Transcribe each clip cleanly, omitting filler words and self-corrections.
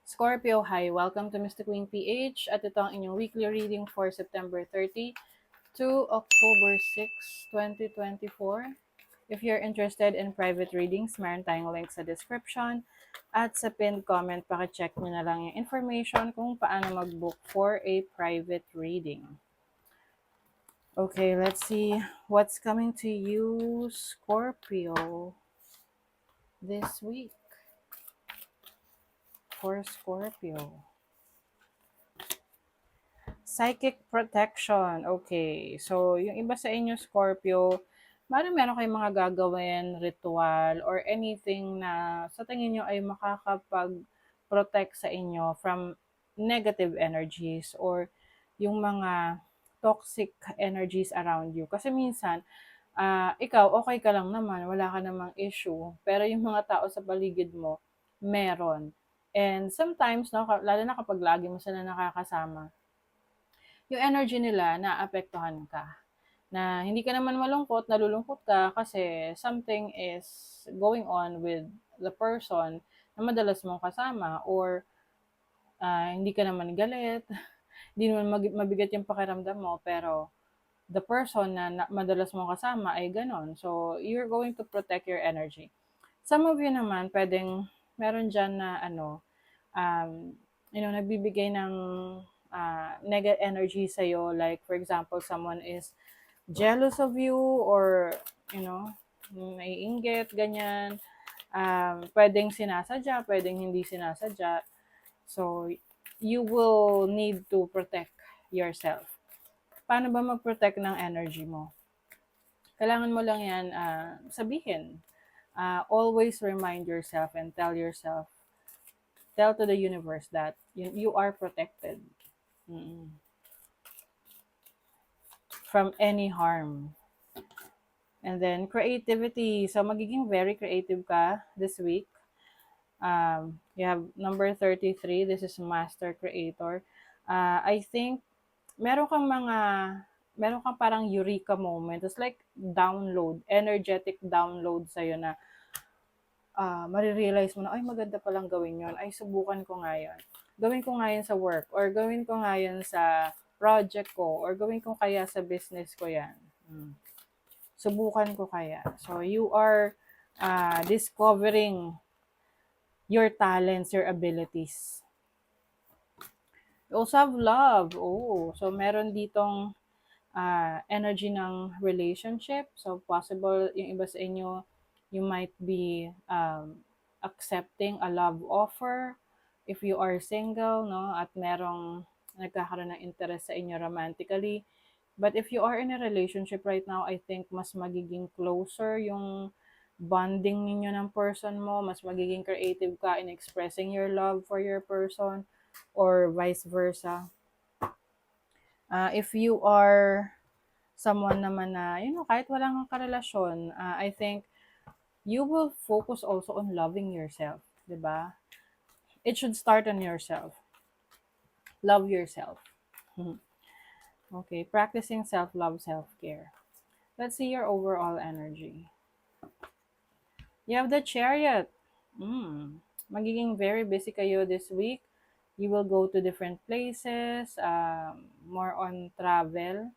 Scorpio, hi! Welcome to Mystic Queen PH at ito ang inyong weekly reading for September 30 to October 6, 2024. If you're interested in private readings, meron tayong link sa description at sa pinned comment, pakicheck nyo na lang yung information kung paano mag-book for a private reading. Okay, let's see what's coming to you, Scorpio, this week. For Scorpio. Psychic protection. Okay. So, yung iba sa inyo, Scorpio, meron kayong mga gagawin, ritual, or anything na sa tingin nyo ay makakapag-protect sa inyo from negative energies or yung mga toxic energies around you. Kasi minsan, ikaw, okay ka lang naman, wala ka namang issue, pero yung mga tao sa paligid mo, meron. And sometimes, no, lalo na kapag lagi mo sila nakakasama, yung energy nila naapektuhan ka. Na hindi ka naman malungkot, nalulungkot ka kasi something is going on with the person na madalas mong kasama or hindi ka naman galit, hindi naman mabigat yung pakiramdam mo pero the person na madalas mong kasama ay ganon. So, you're going to protect your energy. Some of you naman, meron dyan na um, nagbibigay ng negative energy sa'yo. Like, for example, someone is jealous of you or, naiinggit, ganyan. Pwedeng sinasadya, pwedeng hindi sinasadya. So, you will need to protect yourself. Paano ba mag-protect ng energy mo? Kailangan mo lang yan sabihin. Always remind yourself and tell to the universe that you are protected from any harm. And then, creativity. So, magiging very creative ka this week. You have number 33. This is Master Creator. I think, meron kang parang eureka moment. It's like energetic download sa'yo na marirealize mo na, ay, maganda palang gawin yon. Ay, subukan ko nga yun. Gawin ko nga yun sa work, or gawin ko nga yun sa project ko, or gawin ko kaya sa business ko yan. Subukan ko kaya. So, you are discovering your talents, your abilities. You also have love. Oh, so meron ditong energy ng relationship. So, possible yung iba sa inyo, you might be accepting a love offer if you are single, no? At merong nagkakaroon ng interest sa inyo romantically. But if you are in a relationship right now, I think mas magiging closer yung bonding ninyo ng person mo, mas magiging creative ka in expressing your love for your person, or vice versa. If you are someone naman na, kahit walang karelasyon, I think you will focus also on loving yourself, diba? It should start on yourself. Love yourself. Okay, practicing self-love, self-care. Let's see your overall energy. You have the Chariot. Magiging very busy kayo this week. You will go to different places, more on travel.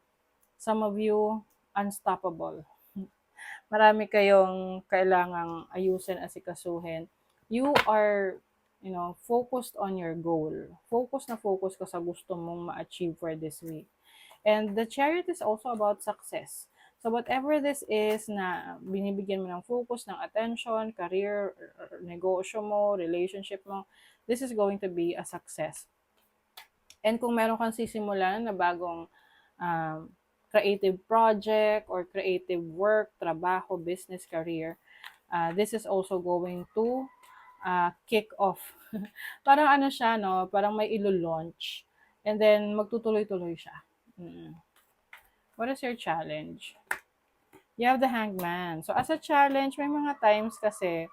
Some of you, unstoppable. Marami kayong kailangang ayusin, asikasuhin. You are, focused on your goal. Focus na focus ka sa gusto mong ma-achieve for this week. And the Chariot is also about success. So whatever this is na binibigyan mo ng focus, ng attention, career, negosyo mo, relationship mo, this is going to be a success. And kung meron kang sisimulan na bagong creative project or creative work, trabaho, business, career, this is also going to kick off. Parang siya, no? Parang may ilo-launch. And then, magtutuloy-tuloy siya. What is your challenge? You have the Hangman. So, as a challenge, may mga times kasi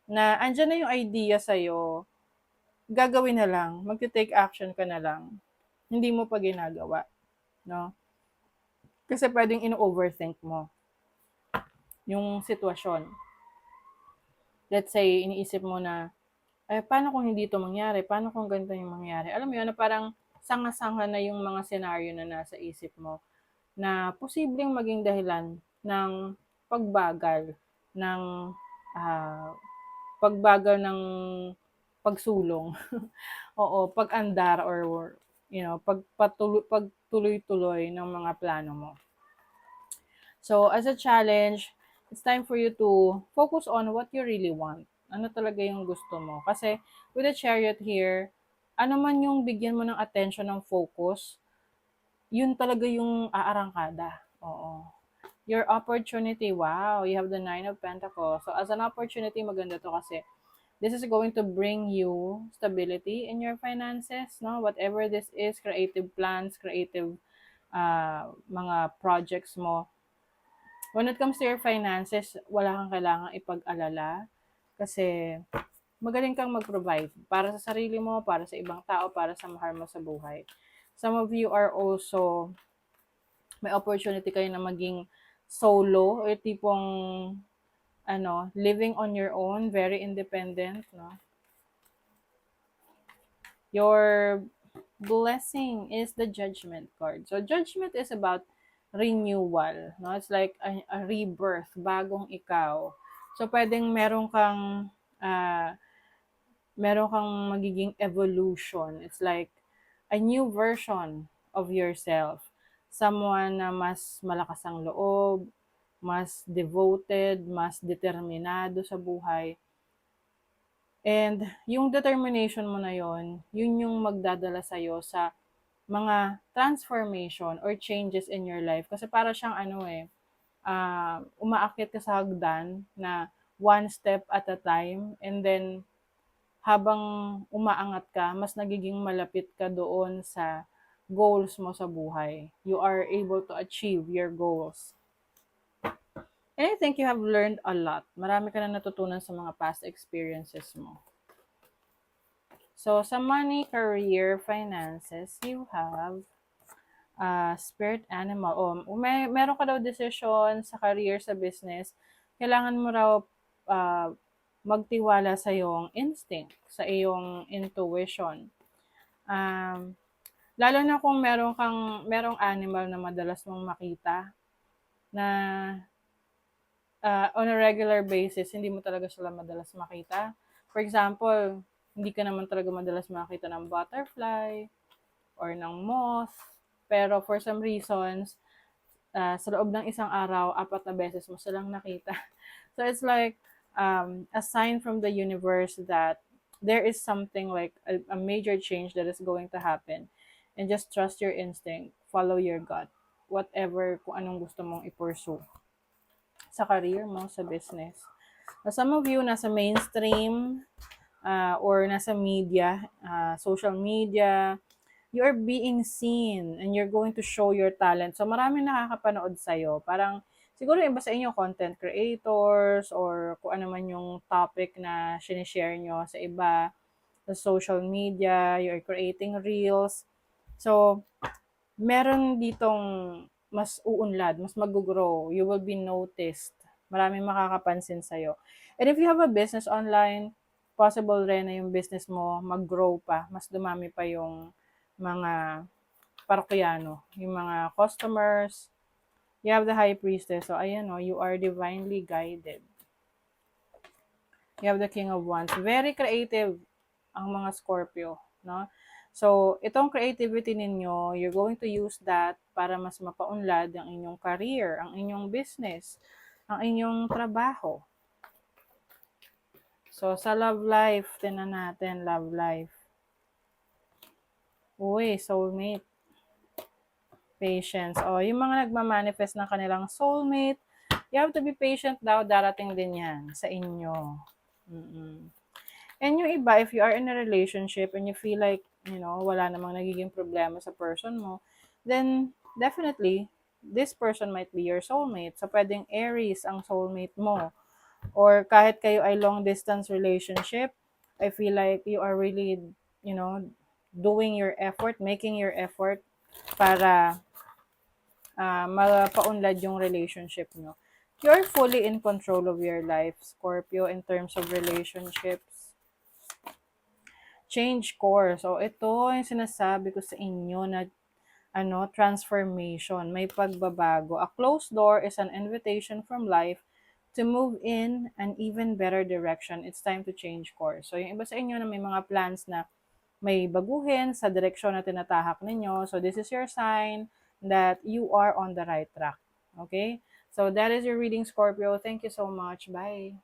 na andyan na yung idea sa'yo, gagawin na lang, magte-take action ka na lang. Hindi mo pa ginagawa. No? Kasi pwedeng ino-overthink mo yung sitwasyon. Let's say, iniisip mo na, paano kung hindi ito mangyari? Paano kung ganito yung mangyari? Alam mo yun, na parang sanga-sanga na yung mga senaryo na nasa isip mo na posibleng maging dahilan ng pagbagal ng ah, pagbagal ng pagsulong. Oo, pag-andar or pagtuloy-tuloy ng mga plano mo. So, as a challenge, it's time for you to focus on what you really want. Ano talaga yung gusto mo. Kasi, with the chariot here, ano man yung bigyan mo ng attention ng focus, yun talaga yung aarangkada. Oo. Your opportunity, wow, you have the Nine of Pentacles. So, as an opportunity, maganda to kasi this is going to bring you stability in your finances, no? Whatever this is, creative plans, creative mga projects mo, when it comes to your finances, wala kang kailangang ipag-alala kasi magaling kang mag-provide para sa sarili mo, para sa ibang tao, para sa mahal mo sa buhay. Some of you are also, may opportunity kayo na maging solo or tipong living on your own, very independent, no? Your blessing is the Judgment card. So, Judgment is about renewal, no? It's like a rebirth, bagong ikaw. So, pwedeng uh, meron kang magiging evolution. It's like a new version of yourself. Someone na mas malakas ang loob, mas devoted, mas determinado sa buhay. And yung determination mo na yon, yun yung magdadala sa'yo sa mga transformation or changes in your life. Kasi para siyang umaakyat ka sa hagdan na one step at a time, and then habang umaangat ka, mas nagiging malapit ka doon sa goals mo sa buhay. You are able to achieve your goals. And I think you have learned a lot. Marami ka na natutunan sa mga past experiences mo. So, sa money, career, finances, you have spirit animal. Meron ka daw decision sa career, sa business. Kailangan mo raw magtiwala sa iyong instinct, sa iyong intuition. Lalo na kung merong animal na madalas mong makita na on a regular basis, hindi mo talaga sila madalas makita. For example, hindi ka naman talaga madalas makita ng butterfly or ng moth, pero for some reasons, sa loob ng isang araw, 4 na beses mo silang nakita. So it's like a sign from the universe that there is something like a major change that is going to happen. And just trust your instinct, follow your gut, whatever, kung anong gusto mong i-pursue sa career mo, sa business. Some of you nasa mainstream or nasa media, social media, you are being seen and you're going to show your talent. So maraming nakakapanood sa'yo. Parang siguro iba sa inyo, content creators or kung ano man yung topic na sinishare nyo sa iba, sa social media, you're creating reels. So, meron ditong mas uunlad, mas mag-grow, you will be noticed. Maraming makakapansin sa'yo. And if you have a business online, possible rin na yung business mo mag-grow pa, mas dumami pa yung mga parokyano, yung mga customers. You have the High Priestess, so ayan you are divinely guided. You have the King of Wands. Very creative ang mga Scorpio, no? So, itong creativity ninyo, you're going to use that para mas mapaunlad ang inyong career, ang inyong business, ang inyong trabaho. So, sa love life, tinan natin, love life. Uy, soulmate. Patience. Yung mga nagmamanifest ng kanilang soulmate, you have to be patient daw, darating din yan sa inyo. And yung iba, if you are in a relationship and you feel like, wala namang nagiging problema sa person mo, then definitely, this person might be your soulmate. So, pwedeng Aries ang soulmate mo. Or kahit kayo ay long distance relationship, I feel like you are really, doing your effort, making your effort para mapaunlad yung relationship nyo. You're fully in control of your life, Scorpio, in terms of relationships. change course. So, ito yung sinasabi ko sa inyo na transformation, may pagbabago. A closed door is an invitation from life to move in an even better direction. It's time to change course. So, yung iba sa inyo na may mga plans na may baguhin sa direksyon na tinatahak ninyo. So, this is your sign that you are on the right track. Okay? So, that is your reading, Scorpio. Thank you so much. Bye.